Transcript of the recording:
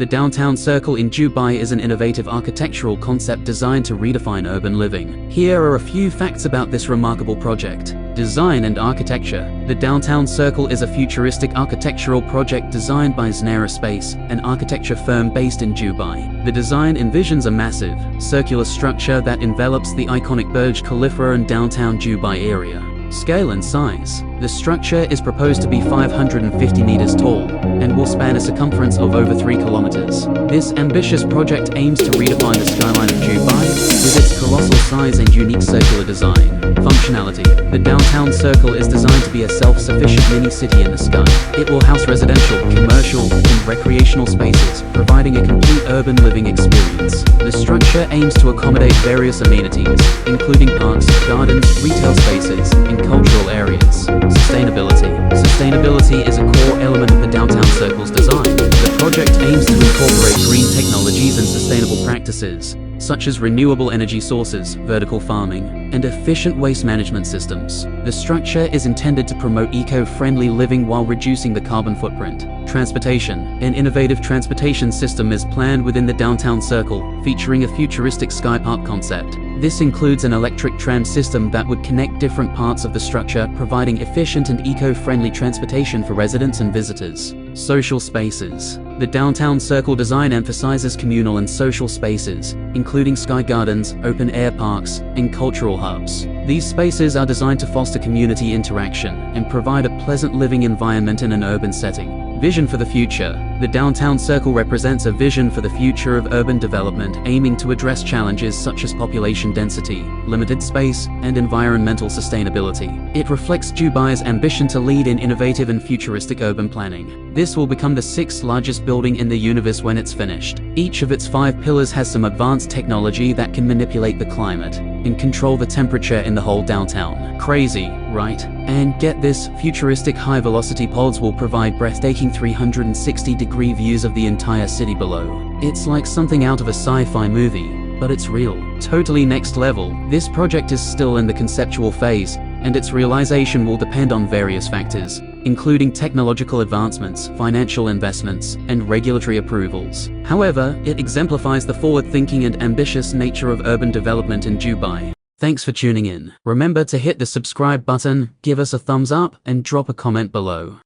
The Downtown Circle in Dubai is an innovative architectural concept designed to redefine urban living. Here are a few facts about this remarkable project. Design and architecture. The Downtown Circle is a futuristic architectural project designed by Znera Space, an architecture firm based in Dubai. The design envisions a massive, circular structure that envelops the iconic Burj Khalifa and downtown Dubai area. Scale and size. The structure is proposed to be 550 meters tall and will span a circumference of over 3 kilometers. This ambitious project aims to redefine the skyline of Dubai with its colossal size and unique circular design. Functionality. The Downtown Circle is designed to be a self-sufficient mini-city in the sky. It will house residential, commercial, and recreational spaces, providing a complete urban living experience. The structure aims to accommodate various amenities, including parks, gardens, retail spaces, and cultural areas. Sustainability. Sustainability is a core element of the Downtown Circle's design. The project aims to incorporate green technologies and sustainable practices, such as renewable energy sources, vertical farming, and efficient waste management systems. The structure is intended to promote eco-friendly living while reducing the carbon footprint. Transportation. An innovative transportation system is planned within the Downtown Circle, featuring a futuristic sky park concept. This includes an electric tram system that would connect different parts of the structure, providing efficient and eco-friendly transportation for residents and visitors. Social spaces. The Downtown Circle design emphasizes communal and social spaces, including sky gardens, open-air parks, and cultural hubs. These spaces are designed to foster community interaction and provide a pleasant living environment in an urban setting. Vision for the future. The Downtown Circle represents a vision for the future of urban development, aiming to address challenges such as population density, limited space, and environmental sustainability. It reflects Dubai's ambition to lead in innovative and futuristic urban planning. This will become the 6th largest building in the universe when it's finished. Each of its 5 pillars has some advanced technology that can manipulate the climate and control the temperature in the whole downtown. Crazy, right? And get this, futuristic high-velocity pods will provide breathtaking 360-degree views of the entire city below. It's like something out of a sci-fi movie, but it's real. Totally next level. This project is still in the conceptual phase, and its realization will depend on various factors, including technological advancements, financial investments, and regulatory approvals. However, it exemplifies the forward-thinking and ambitious nature of urban development in Dubai. Thanks for tuning in. Remember to hit the subscribe button, give us a thumbs up, and drop a comment below.